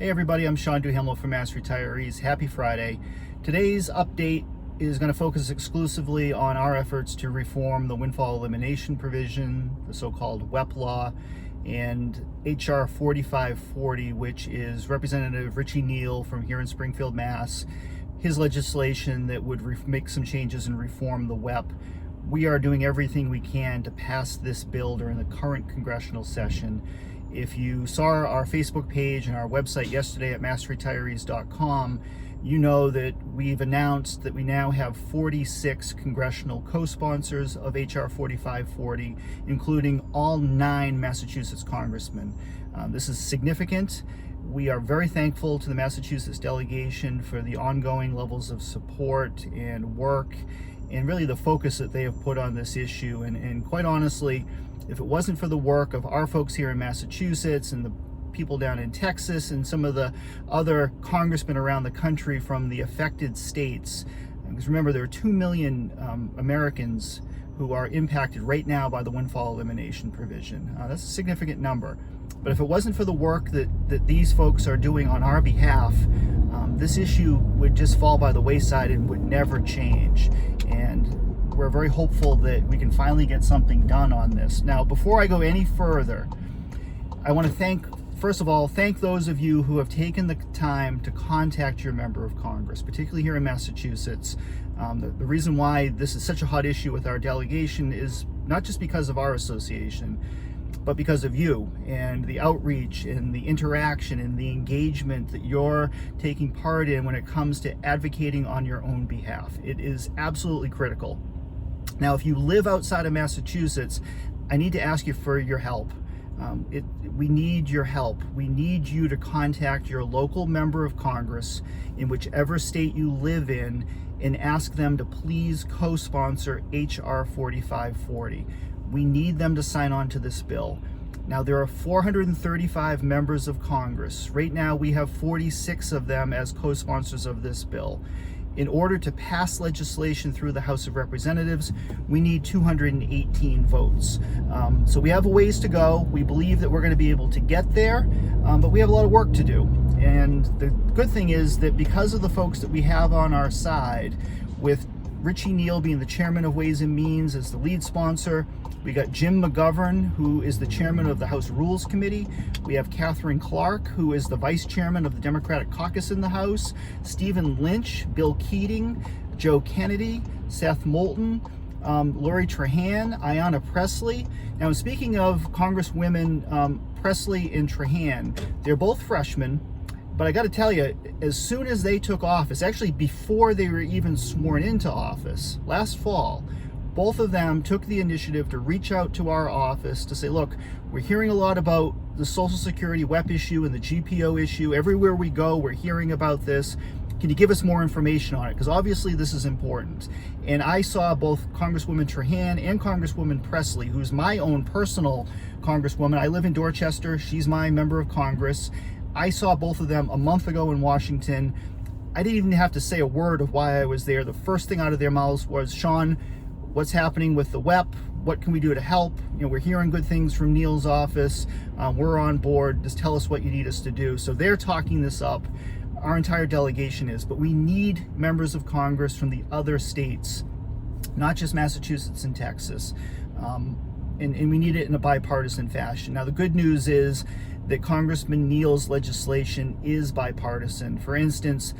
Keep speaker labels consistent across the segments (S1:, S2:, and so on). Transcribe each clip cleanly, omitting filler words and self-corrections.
S1: Hey everybody, I'm Sean Duhamel from Mass Retirees. Happy Friday. Today's update is going to focus exclusively on our efforts to reform the windfall elimination provision, the so-called WEP law, and H.R.4540, which is Representative Richie Neal from here in Springfield, Mass. His legislation that would make some changes and reform the WEP. We are doing everything we can to pass this bill during the current congressional session. If you saw our Facebook page and our website yesterday at massretirees.com, you know that we've announced that we now have 46 congressional co-sponsors of H.R. 4540, including all 9 Massachusetts congressmen. This is significant. We are very thankful to the Massachusetts delegation for the ongoing levels of support and work and really the focus that they have put on this issue. And quite honestly, if it wasn't for the work of our folks here in Massachusetts and the people down in Texas and some of the other congressmen around the country from the affected states, because remember there are 2 million Americans who are impacted right now by the windfall elimination provision. That's a significant number. But if it wasn't for the work that these folks are doing on our behalf, this issue would just fall by the wayside and would never change. And we're very hopeful that we can finally get something done on this. Now, before I go any further, I want to first of all, thank those of you who have taken the time to contact your member of Congress, particularly here in Massachusetts. The reason why this is such a hot issue with our delegation is not just because of our association, but because of you and the outreach and the interaction and the engagement that you're taking part in when it comes to advocating on your own behalf. It is absolutely critical. Now, if you live outside of Massachusetts, I need to ask you for your help. We need your help. We need you to contact your local member of Congress in whichever state you live in and ask them to please co-sponsor H.R. 4540. We need them to sign on to this bill. Now, there are 435 members of Congress. Right now, we have 46 of them as co-sponsors of this bill. In order to pass legislation through the House of Representatives, we need 218 votes. So we have a ways to go. We believe that we're going to be able to get there, but we have a lot of work to do. And the good thing is that because of the folks that we have on our side, with Richie Neal being the chairman of Ways and Means as the lead sponsor, we got Jim McGovern, who is the chairman of the House Rules Committee. We have Catherine Clark, who is the vice chairman of the Democratic Caucus in the House, Stephen Lynch, Bill Keating, Joe Kennedy, Seth Moulton, Lori Trahan, Ayanna Pressley. Now, speaking of Congresswomen Pressley and Trahan, they're both freshmen. But I got to tell you, as soon as they took office, actually before they were even sworn into office, last fall, both of them took the initiative to reach out to our office to say, look, we're hearing a lot about the Social Security WEP issue and the GPO issue. Everywhere we go, we're hearing about this. Can you give us more information on it? Because obviously this is important. And I saw both Congresswoman Trahan and Congresswoman Pressley, who's my own personal Congresswoman. I live in Dorchester. She's my member of Congress. I saw both of them a month ago in Washington. I didn't even have to say a word of why I was there. The first thing out of their mouths was, Sean, what's happening with the WEP? What can we do to help? You know, we're hearing good things from Neal's office. We're on board. Just tell us what you need us to do. So they're talking this up. Our entire delegation is. But we need members of Congress from the other states, not just Massachusetts and Texas. And we need it in a bipartisan fashion. Now, the good news is that Congressman Neal's legislation is bipartisan. For instance,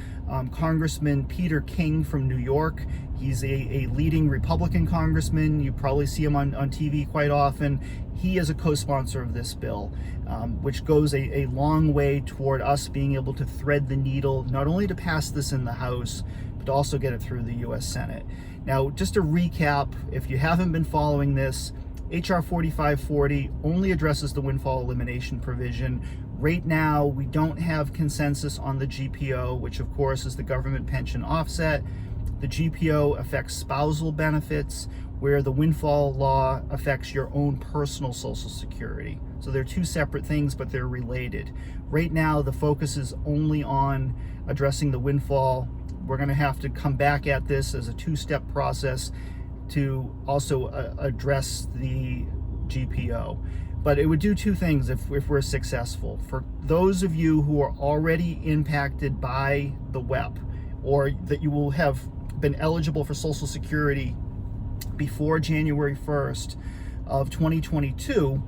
S1: Congressman Peter King from New York, he's a leading Republican congressman. You probably see him on TV quite often. He is a co-sponsor of this bill, which goes a long way toward us being able to thread the needle, not only to pass this in the House, but to also get it through the U.S. Senate. Now, just to recap, if you haven't been following this, H.R. 4540 only addresses the windfall elimination provision. Right now, we don't have consensus on the GPO, which of course is the government pension offset. The GPO affects spousal benefits, where the windfall law affects your own personal Social Security. So they're two separate things, but they're related. Right now, the focus is only on addressing the windfall. We're going to have to come back at this as a two-step process to also address the GPO. But it would do two things if we're successful. For those of you who are already impacted by the WEP, or that you will have been eligible for Social Security before January 1st of 2022,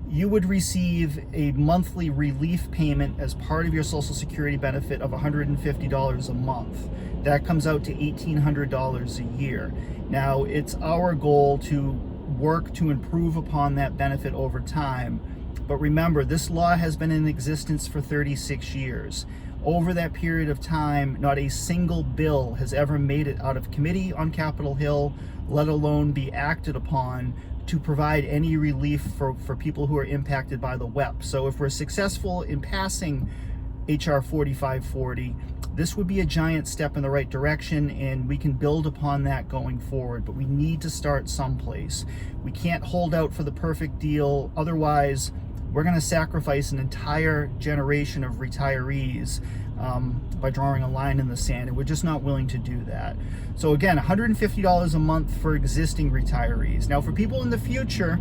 S1: you would receive a monthly relief payment as part of your Social Security benefit of $150 a month. That comes out to $1,800 a year. Now, it's our goal to work to improve upon that benefit over time. But remember, this law has been in existence for 36 years. Over that period of time, not a single bill has ever made it out of committee on Capitol Hill, let alone be acted upon to provide any relief for people who are impacted by the WEP. So if we're successful in passing H.R. 4540, this would be a giant step in the right direction, and we can build upon that going forward. But we need to start someplace. We can't hold out for the perfect deal. Otherwise, we're going to sacrifice an entire generation of retirees by drawing a line in the sand, and we're just not willing to do that. So again, $150 a month for existing retirees. Now, for people in the future,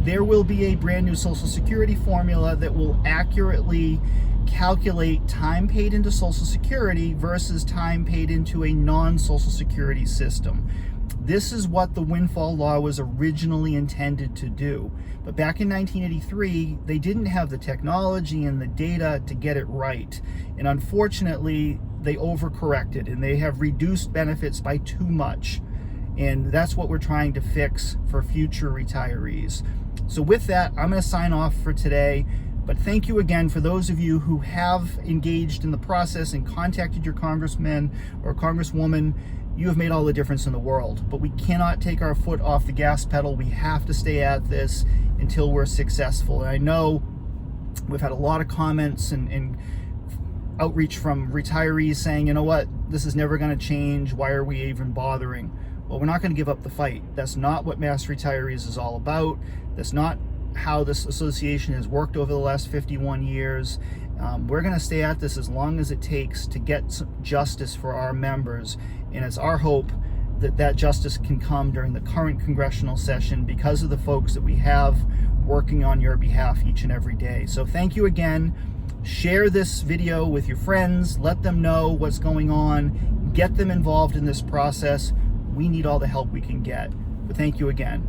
S1: there will be a brand new Social Security formula that will accurately calculate time paid into Social Security versus time paid into a non-Social Security system. This is what the windfall law was originally intended to do. But back in 1983, they didn't have the technology and the data to get it right. And unfortunately, they overcorrected and they have reduced benefits by too much. And that's what we're trying to fix for future retirees. So with that, I'm going to sign off for today. But thank you again for those of you who have engaged in the process and contacted your congressman or congresswoman. You have made all the difference in the world. But we cannot take our foot off the gas pedal. We have to stay at this until we're successful. And I know we've had a lot of comments and outreach from retirees saying, you know what, this is never going to change. Why are we even bothering? Well, we're not going to give up the fight. That's not what Mass Retirees is all about. That's not how this association has worked over the last 51 years. We're going to stay at this as long as it takes to get some justice for our members. And it's our hope that that justice can come during the current congressional session because of the folks that we have working on your behalf each and every day. So thank you again. Share this video with your friends. Let them know what's going on. Get them involved in this process. We need all the help we can get. But thank you again.